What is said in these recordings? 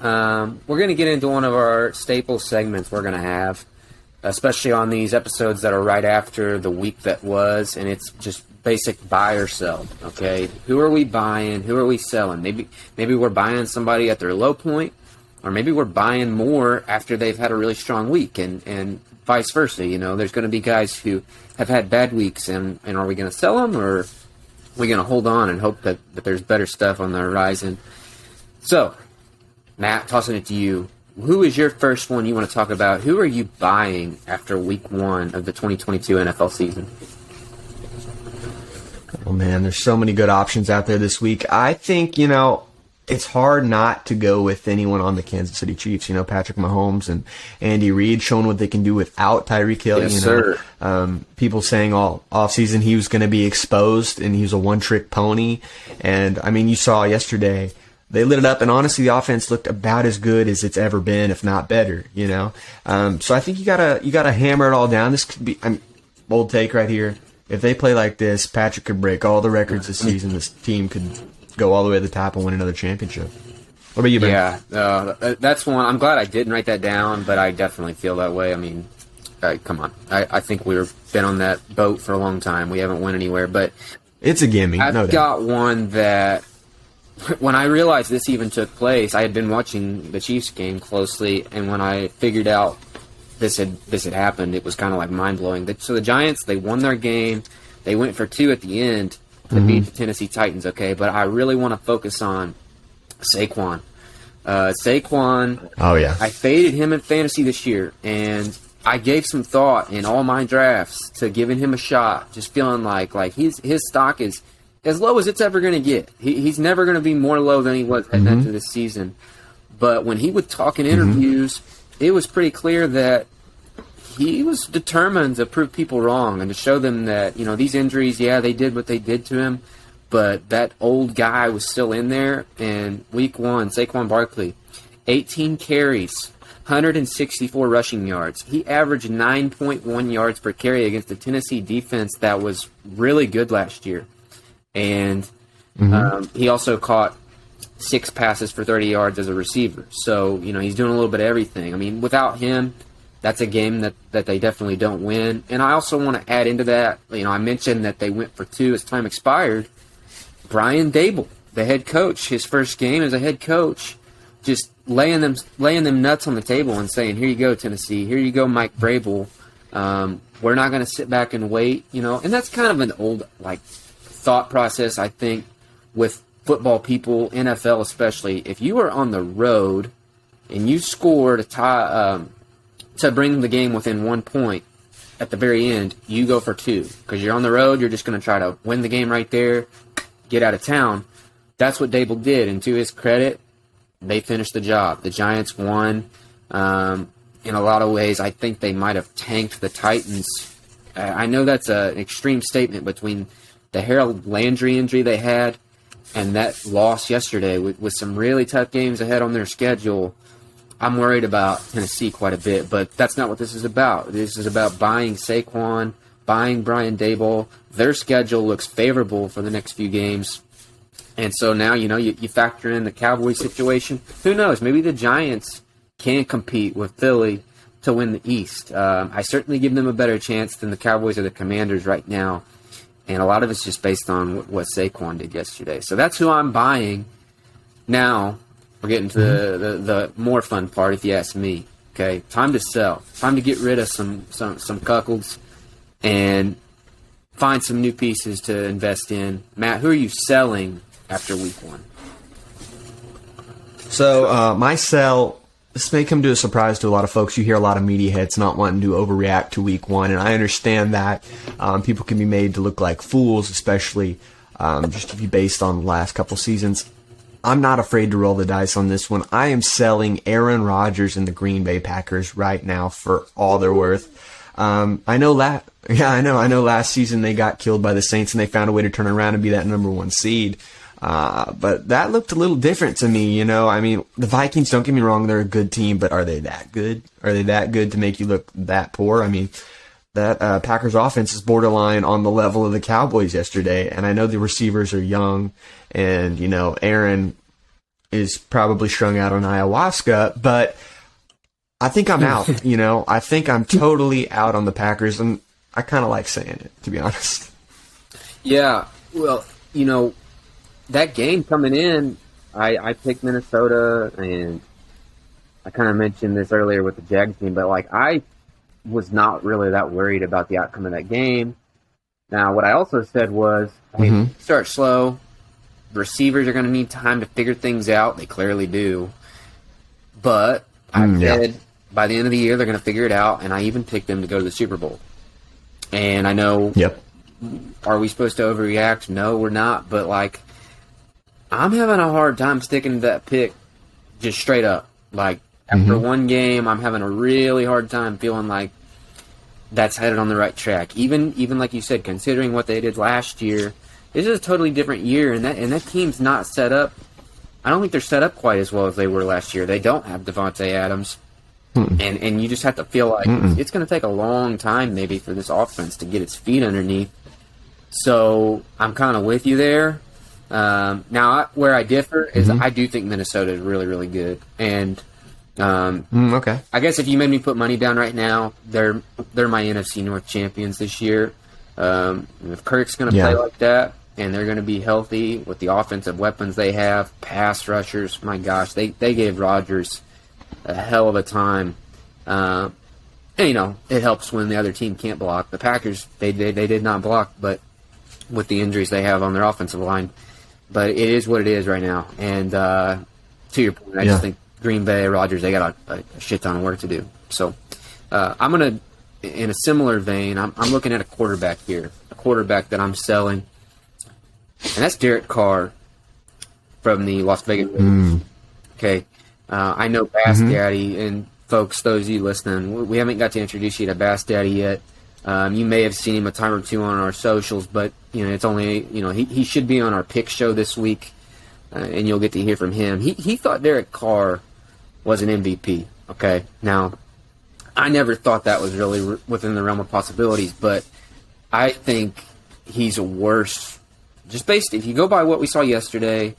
We're going to get into one of our staple segments we're going to have, especially on these episodes that are right after the week that was, and it's just basic buy or sell, okay? Who are we buying? Who are we selling? Maybe we're buying somebody at their low point, or maybe we're buying more after they've had a really strong week, and vice versa. There's going to be guys who have had bad weeks, and are we going to sell them, or are we going to hold on and hope that there's better stuff on the horizon? So, Matt, tossing it to you. Who is your first one you want to talk about? Who are you buying after week 1 of the 2022 NFL season? Oh, man, there's so many good options out there this week. I think, it's hard not to go with anyone on the Kansas City Chiefs. Patrick Mahomes and Andy Reid showing what they can do without Tyreek Hill. Yes, sir. People saying all offseason he was going to be exposed and he was a one-trick pony. And, you saw yesterday they lit it up, and honestly, the offense looked about as good as it's ever been, if not better. So I think you gotta hammer it all down. This could be bold take right here. If they play like this, Patrick could break all the records this season. This team could go all the way to the top and win another championship. What about you, Ben? Yeah, that's one. I'm glad I didn't write that down, but I definitely feel that way. Come on. I think we've been on that boat for a long time. We haven't went anywhere, but it's a gimme. I've got one that when I realized this even took place, I had been watching the Chiefs game closely, and when I figured out this had happened, it was kind of like mind-blowing. So the Giants, they won their game. They went for 2 at the end to beat the Tennessee Titans, okay? But I really want to focus on Saquon. Saquon, oh yeah, I faded him in fantasy this year, and I gave some thought in all my drafts to giving him a shot, just feeling like his stock is as low as it's ever going to get. He's never going to be more low than he was heading into this season. But when he would talk in interviews, it was pretty clear that he was determined to prove people wrong and to show them that, these injuries, they did what they did to him, but that old guy was still in there. And week 1, Saquon Barkley, 18 carries, 164 rushing yards. He averaged 9.1 yards per carry against the Tennessee defense that was really good last year. And he also caught 6 passes for 30 yards as a receiver. So, he's doing a little bit of everything. Without him, that's a game that they definitely don't win. And I also want to add into that, I mentioned that they went for 2 as time expired. Brian Dable, the head coach, his first game as a head coach, just laying them nuts on the table and saying, here you go, Tennessee. Here you go, Mike Vrabel. We're not going to sit back and wait, And that's kind of an old, thought process, I think, with football people, NFL especially. If you are on the road and you score to bring the game within 1 point at the very end, you go for 2 because you're on the road. You're just going to try to win the game right there, get out of town. That's what Dable did, and to his credit, they finished the job. The Giants won. In a lot of ways, I think they might have tanked the Titans. I know that's an extreme statement between the Harold Landry injury they had and that loss yesterday with some really tough games ahead on their schedule. I'm worried about Tennessee quite a bit, but that's not what this is about. This is about buying Saquon, buying Brian Dable. Their schedule looks favorable for the next few games. And so now, you factor in the Cowboys situation. Who knows? Maybe the Giants can compete with Philly to win the East. I certainly give them a better chance than the Cowboys or the Commanders right now. And a lot of it's just based on what Saquon did yesterday. So that's who I'm buying. Now, we're getting to the more fun part, if you ask me. Okay, time to sell. Time to get rid of some cuckolds and find some new pieces to invest in. Matt, who are you selling after week 1? So my sell, this may come to a surprise to a lot of folks. You hear a lot of media heads not wanting to overreact to week 1, and I understand that. People can be made to look like fools, especially just to be based on the last couple seasons. I'm not afraid to roll the dice on this one. I am selling Aaron Rodgers and the Green Bay Packers right now for all they're worth. I know last season they got killed by the Saints and they found a way to turn around and be that number 1 seed. But that looked a little different to me, the Vikings, don't get me wrong, they're a good team, but are they that good? Are they that good to make you look that poor? That Packers offense is borderline on the level of the Cowboys yesterday, and I know the receivers are young, and, Aaron, is probably strung out on ayahuasca, but I think I'm out, you know. I think I'm totally out on the Packers, and I kind of like saying it, to be honest. Yeah, well, you know, that game coming in, I picked Minnesota, and I kind of mentioned this earlier with the Jags team, but, like, I was not really that worried about the outcome of that game. Now, what I also said was, hey, start slow. Receivers are going to need time to figure things out. They clearly do. But I said by the end of the year, they're going to figure it out, and I even picked them to go to the Super Bowl. And I know, are we supposed to overreact? No, we're not. But, like, I'm having a hard time sticking to that pick just straight up. Like, after one game, I'm having a really hard time feeling like that's headed on the right track. Even like you said, considering what they did last year, this is a totally different year, and that team's not set up. I don't think they're set up quite as well as they were last year. They don't have Devontae Adams, and you just have to feel like it's going to take a long time maybe for this offense to get its feet underneath. So I'm kind of with you there. Now, where I differ is I do think Minnesota is really, really good, and okay. I guess if you made me put money down right now, they're my NFC North champions this year. If Kirk's going to play like that, and they're going to be healthy with the offensive weapons they have, pass rushers, my gosh, they gave Rodgers a hell of a time. And, you know, it helps when the other team can't block. The Packers, they did not block, but with the injuries they have on their offensive line. But it is what it is right now. And to your point, I just think Green Bay, Rodgers, they got a shit ton of work to do. So I'm going to, in a similar vein, I'm looking at a quarterback here, a quarterback that I'm selling, and that's Derek Carr from the Las Vegas Raiders. Okay, I know Bass Daddy, and folks, those of you listening, we haven't got to introduce you to Bass Daddy yet. You may have seen him a time or two on our socials, but you know it's only he should be on our pick show this week, and you'll get to hear from him. He thought Derek Carr was an MVP. Okay, now I never thought that was really within the realm of possibilities, but I think he's worse. Just based, if you go by what we saw yesterday,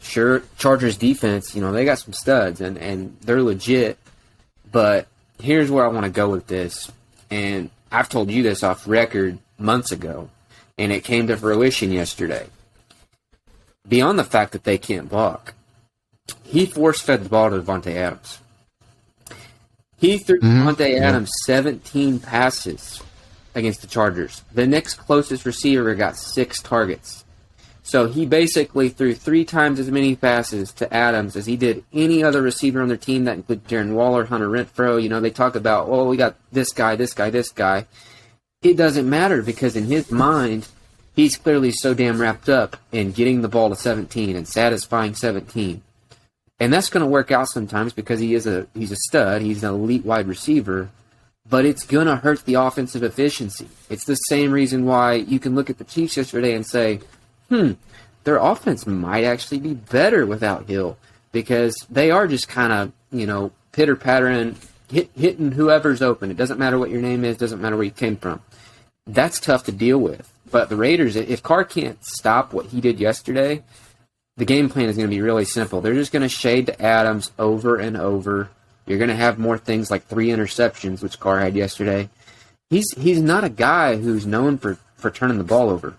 sure, Chargers defense, they got some studs and they're legit. But here's where I want to go with this, and I've told you this off record months ago, and it came to fruition yesterday. Beyond the fact that they can't block, he force-fed the ball to Devontae Adams. He threw Devontae Adams 17 passes against the Chargers. The next closest receiver got 6 targets. So he basically threw 3 times as many passes to Adams as he did any other receiver on their team. That includes Darren Waller, Hunter Renfrow. They talk about, we got this guy, this guy, this guy. It doesn't matter because in his mind, he's clearly so damn wrapped up in getting the ball to 17 and satisfying 17. And that's going to work out sometimes because he's a stud. He's an elite wide receiver. But it's going to hurt the offensive efficiency. It's the same reason why you can look at the Chiefs yesterday and say, their offense might actually be better without Hill because they are just kind of, pitter-pattering, hitting whoever's open. It doesn't matter what your name is. Doesn't matter where you came from. That's tough to deal with. But the Raiders, if Carr can't stop what he did yesterday, the game plan is going to be really simple. They're just going to shade to Adams over and over. You're going to have more things like 3 interceptions, which Carr had yesterday. He's not a guy who's known for turning the ball over.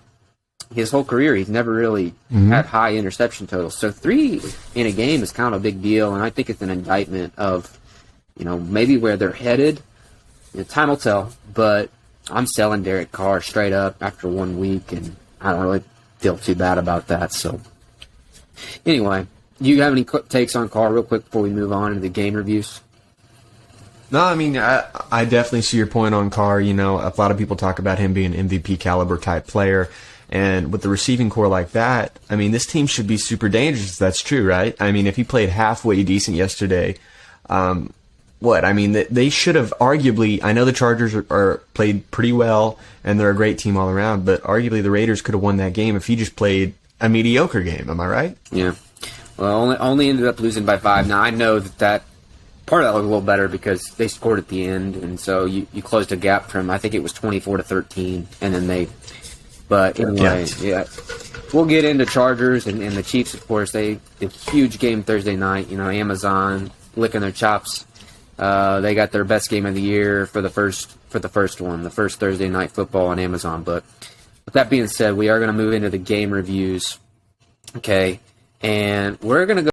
His whole career, he's never really had high interception totals. So 3 in a game is kind of a big deal, and I think it's an indictment of, maybe where they're headed. Time will tell, but I'm selling Derek Carr straight up after 1 week, and I don't really feel too bad about that. So anyway, do you have any takes on Carr real quick before we move on to the game reviews? No, I mean, I definitely see your point on Carr. A lot of people talk about him being an MVP caliber type player. And with the receiving core like that, I mean, this team should be super dangerous. That's true, right? I mean, if he played halfway decent yesterday, they should have arguably, I know the Chargers are played pretty well, and they're a great team all around, but arguably the Raiders could have won that game if he just played a mediocre game. Am I right? Yeah. Well, only ended up losing by 5. Now, I know that part of that looked a little better because they scored at the end, and so you closed a gap from, I think it was 24-13, and then they... But anyway, we'll get into Chargers and the Chiefs, of course. The huge game Thursday night. You know, Amazon licking their chops. They got their best game of the year for the first one, the first Thursday night football on Amazon. But with that being said, we are going to move into the game reviews. Okay, and we're going to go